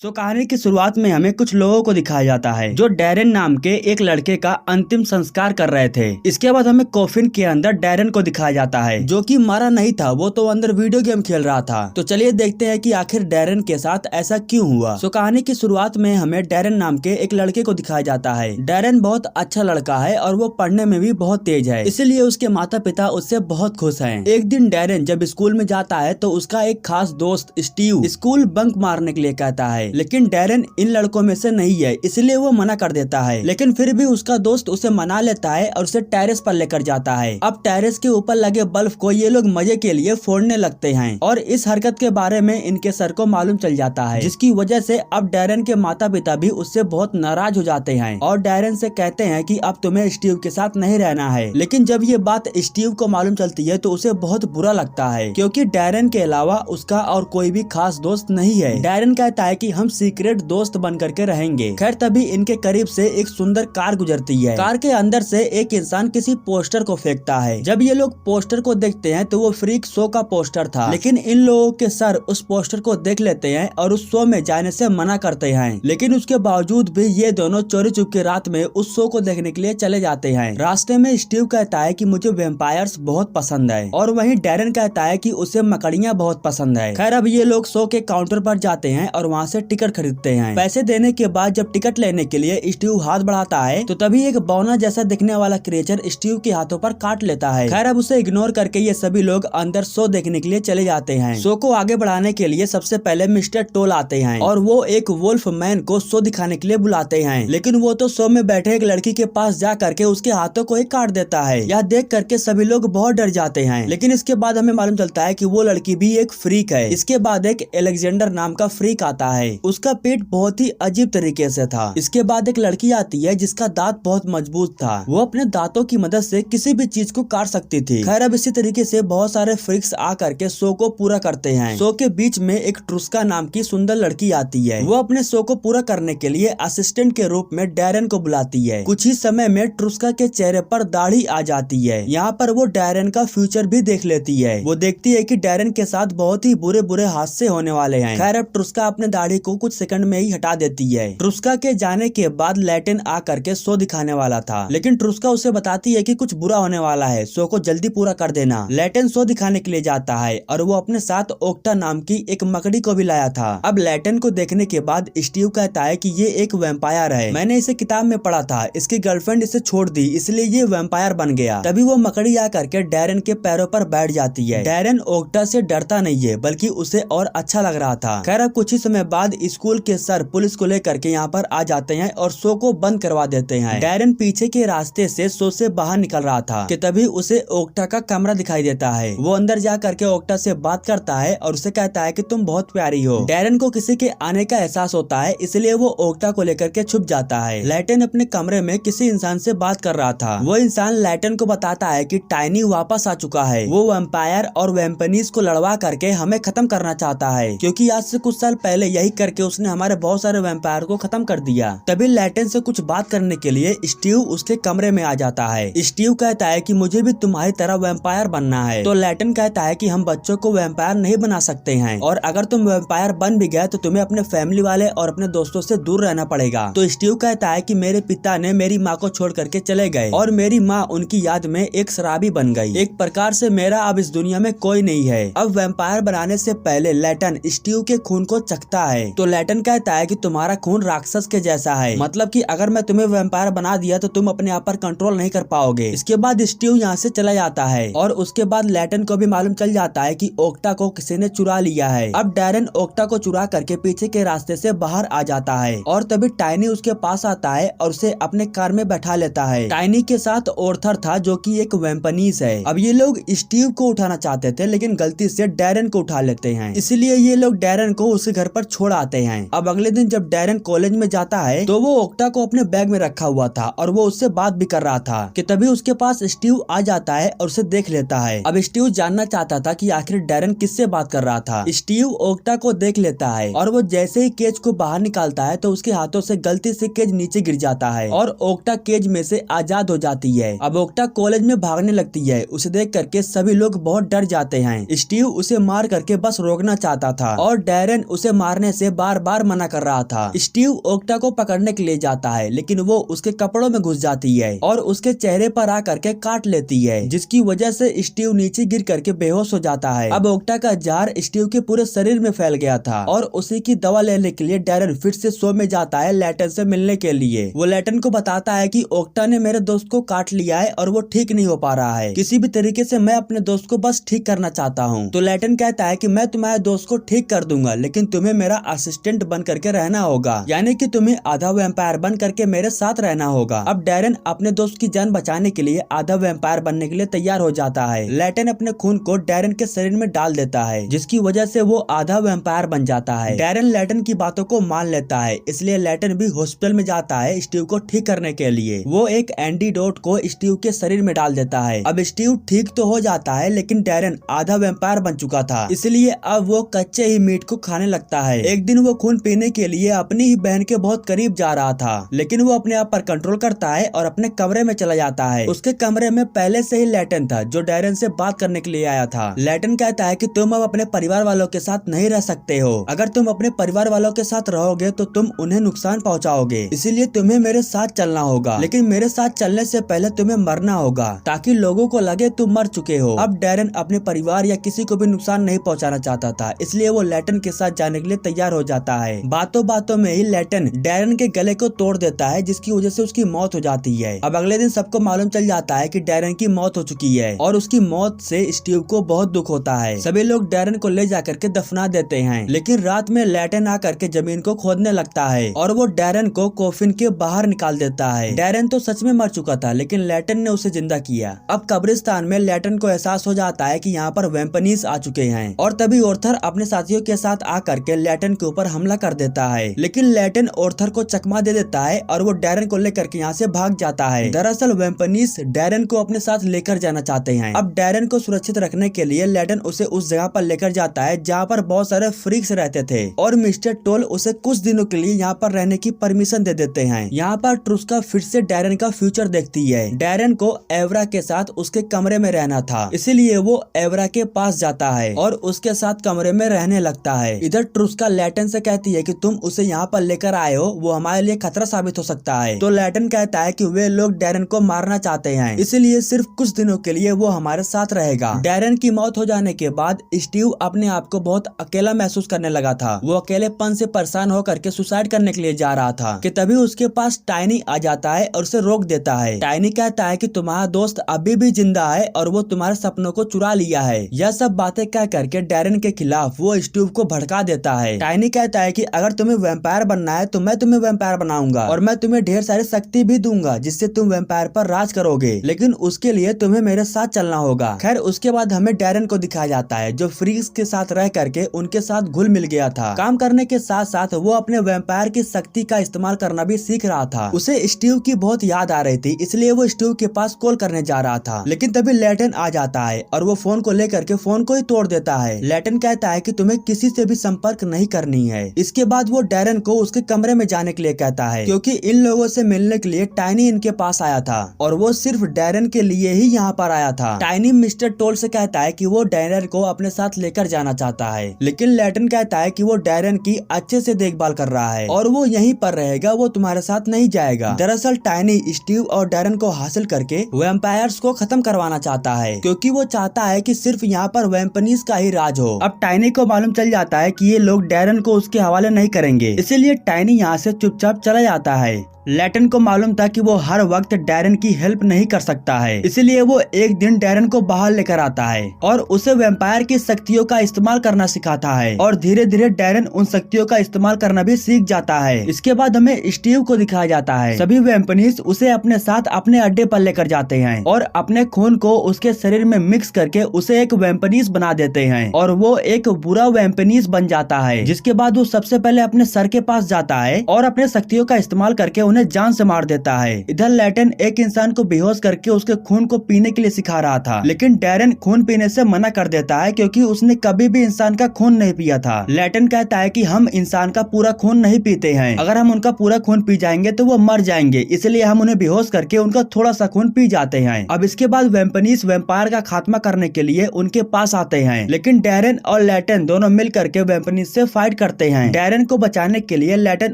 कहानी की शुरुआत में हमें कुछ लोगों को दिखाया जाता है जो डैरेन नाम के एक लड़के का अंतिम संस्कार कर रहे थे। इसके बाद हमें कॉफिन के अंदर डैरेन को दिखाया जाता है जो कि मारा नहीं था, वो तो अंदर वीडियो गेम खेल रहा था। तो चलिए देखते हैं कि आखिर डैरेन के साथ ऐसा क्यों हुआ। कहानी की शुरुआत में हमें डैरेन नाम के एक लड़के को दिखाया जाता है। डैरेन बहुत अच्छा लड़का है और वो पढ़ने में भी बहुत तेज है, इसलिए उसके माता पिता उससे बहुत खुश हैं। एक दिन डैरेन जब स्कूल में जाता है तो उसका एक खास दोस्त स्टीव स्कूल बंक मारने के लिए कहता है, लेकिन डैरेन इन लड़कों में से नहीं है, इसलिए वो मना कर देता है। लेकिन फिर भी उसका दोस्त उसे मना लेता है और उसे टेरेस पर लेकर जाता है। अब टेरेस के ऊपर लगे बल्ब को ये लोग मजे के लिए फोड़ने लगते हैं और इस हरकत के बारे में इनके सर को मालूम चल जाता है, जिसकी वजह से अब डैरेन के माता पिता भी उससे बहुत नाराज हो जाते हैं और डैरेन से कहते हैं कि अब तुम्हें स्टीव के साथ नहीं रहना है। लेकिन जब ये बात स्टीव को मालूम चलती है तो उसे बहुत बुरा लगता है, क्योंकि डैरेन के अलावा उसका और कोई भी खास दोस्त नहीं है। डैरेन कहता है कि हम सीक्रेट दोस्त बन करके रहेंगे। खैर तभी इनके करीब से एक सुंदर कार गुजरती है। कार के अंदर से एक इंसान किसी पोस्टर को फेंकता है। जब ये लोग पोस्टर को देखते हैं तो वो फ्रीक शो का पोस्टर था, लेकिन इन लोगों के सर उस पोस्टर को देख लेते हैं और उस शो में जाने से मना करते हैं। लेकिन उसके बावजूद भी ये दोनों चोरी चुपके रात में उस शो को देखने के लिए चले जाते हैं। रास्ते में स्टीव कहता है कि मुझे वैम्पायर्स बहुत पसंद है और वहीं डैरेन कहता है कि उसे मकड़ियाँ बहुत पसंद है। खैर अब ये लोग शो के काउंटर पर जाते हैं और वहाँ से टिकट खरीदते हैं। पैसे देने के बाद जब टिकट लेने के लिए स्टीव हाथ बढ़ाता है तो तभी एक बौना जैसा दिखने वाला क्रिएचर स्टीव के हाथों पर काट लेता है। खैर अब उसे इग्नोर करके ये सभी लोग अंदर शो देखने के लिए चले जाते हैं। शो को आगे बढ़ाने के लिए सबसे पहले मिस्टर टोल आते हैं और वो एक वुल्फ मैन को शो दिखाने के लिए बुलाते हैं, लेकिन वो तो शो में बैठे एक लड़की के पास जा करके उसके हाथों को ही काट देता है। यह देख करके सभी लोग बहुत डर जाते हैं, लेकिन इसके बाद हमें मालूम चलता है कि वो लड़की भी एक फ्रीक है। इसके बाद एक एलेक्जेंडर नाम का फ्रीक आता है, उसका पेट बहुत ही अजीब तरीके से था। इसके बाद एक लड़की आती है जिसका दांत बहुत मजबूत था, वो अपने दांतों की मदद से किसी भी चीज को काट सकती थी। खैर अब इसी तरीके से बहुत सारे फ्रिक्स आ करके शो को पूरा करते हैं। शो के बीच में एक ट्रुस्का नाम की सुंदर लड़की आती है, वो अपने शो को पूरा करने के लिए असिस्टेंट के रूप में डैरेन को बुलाती है। कुछ ही समय में ट्रुस्का के चेहरे पर दाढ़ी आ जाती है। यहाँ पर वो डैरेन का फ्यूचर भी देख लेती है। वो देखती है कि डैरेन के साथ बहुत ही बुरे बुरे हादसे होने वाले हैं। खैर अब ट्रुस्का अपने दाढ़ी को कुछ सेकंड में ही हटा देती है। ट्रुस्का के जाने के बाद लैटिन आ करके शो दिखाने वाला था, लेकिन ट्रुस्का उसे बताती है कि कुछ बुरा होने वाला है, शो को जल्दी पूरा कर देना। लैटिन शो दिखाने के लिए जाता है और वो अपने साथ ओक्टा नाम की एक मकड़ी को भी लाया था। अब लैटिन को देखने के बाद स्टीव कहता है कि ये एक वैम्पायर है, मैंने इसे किताब में पढ़ा था, इसकी गर्लफ्रेंड इसे छोड़ दी इसलिए ये वैम्पायर बन गया। तभी वो मकड़ी आ करके डैरेन के पैरों पर बैठ जाती है। डैरेन ओक्टा से डरता नहीं है, बल्कि उसे और अच्छा लग रहा था। खैर अब कुछ ही समय बाद स्कूल के सर पुलिस को लेकर के यहाँ पर आ जाते हैं और शो को बंद करवा देते हैं। डैरेन पीछे के रास्ते से शो से बाहर निकल रहा था कि तभी उसे ओक्टा का कमरा दिखाई देता है। वो अंदर जा करके ओक्टा से बात करता है और उसे कहता है कि तुम बहुत प्यारी हो। डैरेन को किसी के आने का एहसास होता है, इसलिए वो ओक्टा को लेकर के छुप जाता है। लैटिन अपने कमरे में किसी इंसान से बात कर रहा था। वो इंसान लैटिन को बताता है कि टाइनी वापस आ चुका है, वो वैम्पायर और वैम्पनीज को लड़वा करके हमें खत्म करना चाहता है, क्योंकि आज से कुछ साल पहले यही करके उसने हमारे बहुत सारे वैम्पायर को खत्म कर दिया। तभी लैटिन से कुछ बात करने के लिए स्टीव उसके कमरे में आ जाता है। स्टीव कहता है कि मुझे भी तुम्हारी तरह वैम्पायर बनना है। तो लैटिन कहता है कि हम बच्चों को वैम्पायर नहीं बना सकते हैं, और अगर तुम वैम्पायर बन भी गए तो तुम्हें अपने फैमिली वाले और अपने दोस्तों से दूर रहना पड़ेगा। तो स्टीव कहता है कि मेरे पिता ने मेरी माँ को छोड़ करके चले गए और मेरी माँ उनकी याद में एक शराबी बन गई। एक प्रकार से मेरा अब इस दुनिया में कोई नहीं है। अब वैम्पायर बनाने से पहले लैटिन स्टीव के खून को चखता है। तो लैटिन कहता है कि तुम्हारा खून राक्षस के जैसा है, मतलब कि अगर मैं तुम्हें वैम्पायर बना दिया तो तुम अपने आप पर कंट्रोल नहीं कर पाओगे। इसके बाद स्टीव यहाँ से चला जाता है और उसके बाद लैटिन को भी मालूम चल जाता है कि ओक्टा को किसी ने चुरा लिया है। अब डैरेन ओक्टा को चुरा करके पीछे के रास्ते से बाहर आ जाता है और तभी टाइनी उसके पास आता है और उसे अपने कार में बैठा लेता है। टाइनी के साथ ओर्थर था जो कि एक वैम्पनीज है। अब ये लोग स्टीव को उठाना चाहते थे, लेकिन गलती से डैरेन को उठा लेते हैं, इसलिए ये लोग डैरेन को उसके घर पर छोड़ आते हैं। अब अगले दिन जब डैरेन कॉलेज में जाता है तो वो ओक्टा को अपने बैग में रखा हुआ था और वो उससे बात भी कर रहा था कि तभी उसके पास स्टीव आ जाता है और उसे देख लेता है। अब स्टीव जानना चाहता था कि आखिर डैरेन किससे बात कर रहा था। स्टीव ओक्टा को देख लेता है और वो जैसे ही केज को बाहर निकालता है तो उसके हाथों से गलती से केज नीचे गिर जाता है और ओक्टा केज में से आजाद हो जाती है। अब ओक्टा कॉलेज में भागने लगती है। उसे देख करके सभी लोग बहुत डर जाते हैं। स्टीव उसे मार करके बस रोकना चाहता था और डैरेन उसे मारने से से बार बार मना कर रहा था। स्टीव ओक्टा को पकड़ने के लिए जाता है, लेकिन वो उसके कपड़ों में घुस जाती है और उसके चेहरे पर आकर के काट लेती है, जिसकी वजह से स्टीव नीचे गिर करके बेहोश हो जाता है। अब ओक्टा का जार स्टीव के पूरे शरीर में फैल गया था और उसी की दवा लेने के लिए डैरेन फिर से शो में जाता है लैटन से मिलने के लिए। वो लैटन को बताता है कि ओक्टा ने मेरे दोस्त को काट लिया है और वो ठीक नहीं हो पा रहा है, किसी भी तरीके से मैं अपने दोस्त को बस ठीक करना चाहता हूँ। तो लैटन कहता है कि मैं तुम्हारे दोस्त को ठीक कर दूंगा, लेकिन तुम्हें मेरा असिस्टेंट बन करके रहना होगा, यानी कि तुम्हें आधा वैम्पायर बन करके मेरे साथ रहना होगा। अब डैरेन अपने दोस्त की जान बचाने के लिए आधा वैम्पायर बनने के लिए तैयार हो जाता है। लैटन अपने खून को डैरेन के शरीर में डाल देता है, जिसकी वजह से वो आधा वैम्पायर बन जाता है। डैरेन लैटन की बातों को मान लेता है, इसलिए लैटन भी हॉस्पिटल में जाता है स्टीव को ठीक करने के लिए। वो एक एंटीडोट को स्टीव के शरीर में डाल देता है। अब स्टीव ठीक तो हो जाता है, लेकिन डैरेन आधा वैम्पायर बन चुका था, इसलिए अब वो कच्चे ही मीट को खाने लगता है। एक दिन वो खून पीने के लिए अपनी ही बहन के बहुत करीब जा रहा था, लेकिन वो अपने आप पर कंट्रोल करता है और अपने कमरे में चला जाता है। उसके कमरे में पहले से ही लैटन था, जो डैरेन से बात करने के लिए आया था। लैटन कहता है कि तुम अब अपने परिवार वालों के साथ नहीं रह सकते हो। अगर तुम अपने परिवार वालों के साथ रहोगे तो तुम उन्हें नुकसान पहुंचाओगे, इसीलिए तुम्हें मेरे साथ चलना होगा, लेकिन मेरे साथ चलने से पहले तुम्हें मरना होगा, ताकि लोगों को लगे तुम मर चुके हो। अब डैरेन अपने परिवार या किसी को भी नुकसान नहीं पहुंचाना चाहता था, इसलिए वो लैटन के साथ जाने के लिए तैयार हो जाता है। बातों बातों में ही लैटन डैरेन के गले को तोड़ देता है, जिसकी वजह से उसकी मौत हो जाती है। अब अगले दिन सबको मालूम चल जाता है कि डैरेन की मौत हो चुकी है और उसकी मौत से स्टीव को बहुत दुख होता है। सभी लोग डैरेन को ले जाकर के दफना देते हैं, लेकिन रात में लैटन आकर के जमीन को खोदने लगता है और वो डैरेन को कॉफिन के बाहर निकाल देता है। डैरेन तो सच में मर चुका था, लेकिन लैटन ने उसे जिंदा किया। अब कब्रिस्तान में लैटन को एहसास हो जाता है कि यहाँ पर वैम्पनीज आ चुके हैं और तभी ऑर्थर अपने साथियों के साथ आकर के लैटन के ऊपर हमला कर देता है, लेकिन लैटन ऑर्थर को चकमा दे देता है और वो डैरेन को लेकर के यहाँ से भाग जाता है। दरअसल वैम्पनीज डैरेन को अपने साथ लेकर जाना चाहते हैं। अब डैरेन को सुरक्षित रखने के लिए लैटन उसे उस जगह पर लेकर जाता है जहाँ पर बहुत सारे फ्रीक्स रहते थे और मिस्टर टोल उसे कुछ दिनों के लिए यहाँ पर रहने की परमिशन दे देते हैं। यहाँ पर ट्रुस्का फिर से डैरेन का फ्यूचर देखती है। डैरेन को एवरा के साथ उसके कमरे में रहना था, इसीलिए वो एवरा के पास जाता है और उसके साथ कमरे में रहने लगता है। इधर ट्रुस्का लैटन से कहती है कि तुम उसे यहाँ पर लेकर आए हो, वो हमारे लिए खतरा साबित हो सकता है। तो लैटन कहता है कि वे लोग डैरेन को मारना चाहते हैं, इसलिए सिर्फ कुछ दिनों के लिए वो हमारे साथ रहेगा। डैरेन की मौत हो जाने के बाद स्टीव अपने आप को बहुत अकेला महसूस करने लगा था। वो अकेलेपन से परेशान होकर के सुसाइड करने के लिए जा रहा था कि तभी उसके पास टाइनी आ जाता है और उसे रोक देता है। टाइनी कहता है कि तुम्हारा दोस्त अभी भी जिंदा है और वो तुम्हारे सपनों को चुरा लिया है। यह सब बातें कह करके डैरेन के खिलाफ वो स्टीव को भड़का देता है। टाइनी कहता है कि अगर तुम्हें वैम्पायर बनना है तो मैं तुम्हें वैम्पायर बनाऊंगा और मैं तुम्हें ढेर सारी शक्ति भी दूंगा, जिससे तुम वैम्पायर पर राज करोगे, लेकिन उसके लिए तुम्हें मेरे साथ चलना होगा। खैर उसके बाद हमें डैरेन को दिखाया जाता है, जो फ्रीक्स के साथ रह करके उनके साथ घुल मिल गया था। काम करने के साथ साथ वो अपने वैम्पायर की शक्ति का इस्तेमाल करना भी सीख रहा था। उसे स्टीव की बहुत याद आ रही थी, इसलिए वो स्टीव के पास कॉल करने जा रहा था, लेकिन तभी लैटन आ जाता है और वो फोन को लेकर के फोन को ही तोड़ देता है। लैटन कहता है कि तुम्हें किसी से भी संपर्क नहीं करनी है। इसके बाद वो डैरेन को उसके कमरे में जाने के लिए कहता है, क्योंकि इन लोगों से मिलने के लिए टाइनी इनके पास आया था और वो सिर्फ डैरेन के लिए ही यहाँ पर आया था। टाइनी मिस्टर टोल से कहता है कि वो डैरेन को अपने साथ लेकर जाना चाहता है, लेकिन लैटन कहता है कि वो डैरेन की अच्छे से देखभाल कर रहा है और वो यहीं पर रहेगा, वो तुम्हारे साथ नहीं जाएगा। दरअसल टाइनी स्टीव और डैरेन को हासिल करके वैम्पायर्स को खत्म करवाना चाहता है, क्योंकि वो चाहता है कि सिर्फ यहाँ पर वैम्पनीज का ही राज हो। अब टाइनी को मालूम चल जाता है कि ये लोग डैरेन को उसके हवाले नहीं करेंगे, इसीलिए टाइनी यहाँ से चुपचाप चला जाता है। लैटन को मालूम था कि वो हर वक्त डैरेन की हेल्प नहीं कर सकता है, इसलिए वो एक दिन डैरेन को बाहर लेकर आता है और उसे वैम्पायर की शक्तियों का इस्तेमाल करना सिखाता है और धीरे धीरे डैरेन उन शक्तियों का इस्तेमाल करना भी सीख जाता है। इसके बाद हमें स्टीव को दिखाया जाता है। सभी वैम्पनीज उसे अपने साथ अपने अड्डे पर लेकर जाते हैं और अपने खून को उसके शरीर में मिक्स करके उसे एक वैम्पनीज बना देते हैं और वो एक बुरा वैम्पनीज बन जाता है। जिसके बाद वो सबसे पहले अपने सर के पास जाता है और अपने शक्तियों का इस्तेमाल करके जान से मार देता है। इधर लैटन एक इंसान को बेहोश करके उसके खून को पीने के लिए सिखा रहा था, लेकिन डैरेन खून पीने से मना कर देता है, क्योंकि उसने कभी भी इंसान का खून नहीं पिया था। लैटन कहता है कि हम इंसान का पूरा खून नहीं पीते हैं, अगर हम उनका पूरा खून पी जाएंगे तो वो मर जाएंगे, इसलिए हम उन्हें बेहोश करके उनका थोड़ा सा खून पी जाते हैं। अब इसके बाद वैम्पनीज वैम्पायर का खात्मा करने के लिए उनके पास आते हैं, लेकिन डैरेन और लैटन दोनों मिल करके वैम्पनीज से फाइट करते हैं। डैरेन को बचाने के लिए लैटन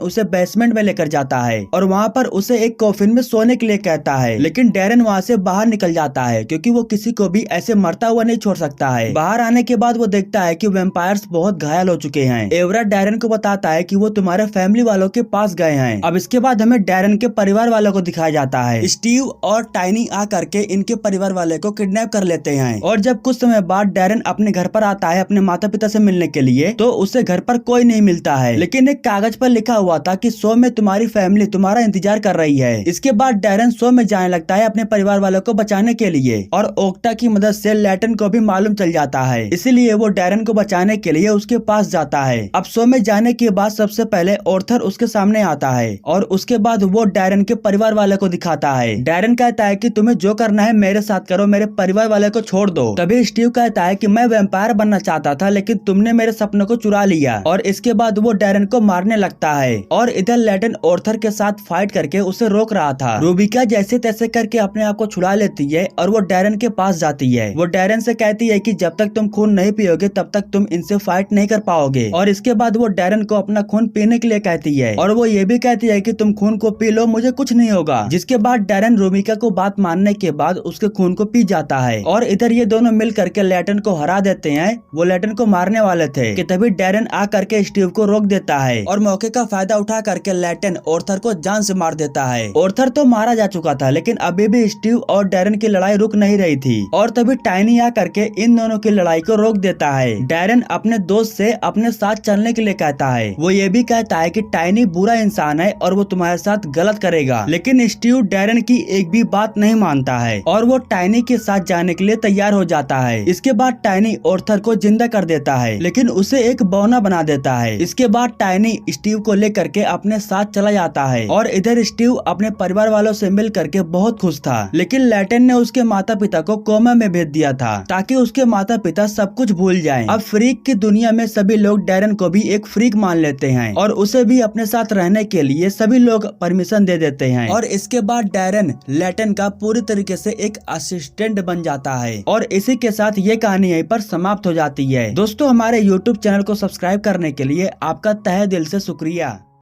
उसे बेसमेंट में लेकर जाता है और वहाँ पर उसे एक कॉफिन में सोने के लिए कहता है, लेकिन डैरेन वहाँ से बाहर निकल जाता है क्योंकि वो किसी को भी ऐसे मरता हुआ नहीं छोड़ सकता है। बाहर आने के बाद वो देखता है कि वैम्पायर्स बहुत घायल हो चुके हैं। एवरा डैरेन को बताता है कि वो तुम्हारे फैमिली वालों के पास गए हैं। अब इसके बाद हमें डैरेन के परिवार वालों को दिखाया जाता है। स्टीव और टाइनी आ करके इनके परिवार वाले को किडनैप कर लेते हैं और जब कुछ समय बाद डैरेन अपने घर पर आता है अपने माता पिता से मिलने के लिए, तो उसे घर पर कोई नहीं मिलता है, लेकिन एक कागज पर लिखा हुआ था कि शो में तुम्हारी फैमिली तुम्हारा इंतजार कर रही है। इसके बाद डैरेन शो में जाने लगता है अपने परिवार वालों को बचाने के लिए और ओक्टा की मदद से लैटन को भी मालूम चल जाता है, इसीलिए वो डैरेन को बचाने के लिए उसके पास जाता है। अब शो में जाने के बाद सबसे पहले ऑर्थर उसके सामने आता है और उसके बाद वो डैरेन के परिवार वाले को दिखाता है। डैरेन कहता है कि तुम्हें जो करना है मेरे साथ करो, मेरे परिवार वाले को छोड़ दो। तभी स्टीव कहता है कि मैं वैम्पायर बनना चाहता था लेकिन तुमने मेरे सपनों को चुरा लिया, और इसके बाद वो डैरेन को मारने लगता है। और इधर लैटन ऑर्थर के साथ फाइट करके उसे रोक रहा था। रूबिका जैसे तैसे करके अपने आप को छुड़ा लेती है और वो डैरेन के पास जाती है। वो डैरेन से कहती है कि जब तक तुम खून नहीं पियोगे तब तक तुम इनसे फाइट नहीं कर पाओगे, और इसके बाद वो डैरेन को अपना खून पीने के लिए कहती है और वो ये भी कहती है कि तुम खून को पी लो, मुझे कुछ नहीं होगा। जिसके बाद डैरेन रूबिका को बात मानने के बाद उसके खून को पी जाता है और इधर ये दोनों मिल करके लैटन को हरा देते हैं। वो लैटन को मारने वाले थे कि तभी डैरेन आ करके स्टीव को रोक देता है और मौके का फायदा उठा करके लैटन ऑर्थर को जान से मार देता है। ऑर्थर तो मारा जा चुका था लेकिन अभी भी स्टीव और डैरेन की लड़ाई रुक नहीं रही थी और तभी टाइनी आ करके इन दोनों की लड़ाई को रोक देता है। डैरेन अपने दोस्त से अपने साथ चलने के लिए कहता है। वो ये भी कहता है कि टाइनी बुरा इंसान है और वो तुम्हारे साथ गलत करेगा, लेकिन स्टीव डैरेन की एक भी बात नहीं मानता है और वो टाइनी के साथ जाने के लिए तैयार हो जाता है। इसके बाद टाइनी ऑर्थर को जिंदा कर देता है लेकिन उसे एक बौना बना देता है। इसके बाद टाइनी स्टीव को लेकर के अपने साथ चला जाता है और इधर स्टीव अपने परिवार वालों से मिल करके बहुत खुश था, लेकिन लैटन ने उसके माता पिता को कोमा में भेज दिया था ताकि उसके माता पिता सब कुछ भूल जाएं। अब फ्रीक की दुनिया में सभी लोग डैरेन को भी एक फ्रीक मान लेते हैं और उसे भी अपने साथ रहने के लिए सभी लोग परमिशन दे देते हैं और इसके बाद डैरेन लैटन का पूरी तरीके से एक असिस्टेंट बन जाता है। और इसी के साथ ये कहानी यहीं पर समाप्त हो जाती है। दोस्तों, हमारे YouTube चैनल को सब्सक्राइब करने के लिए आपका तहे दिल से शुक्रिया।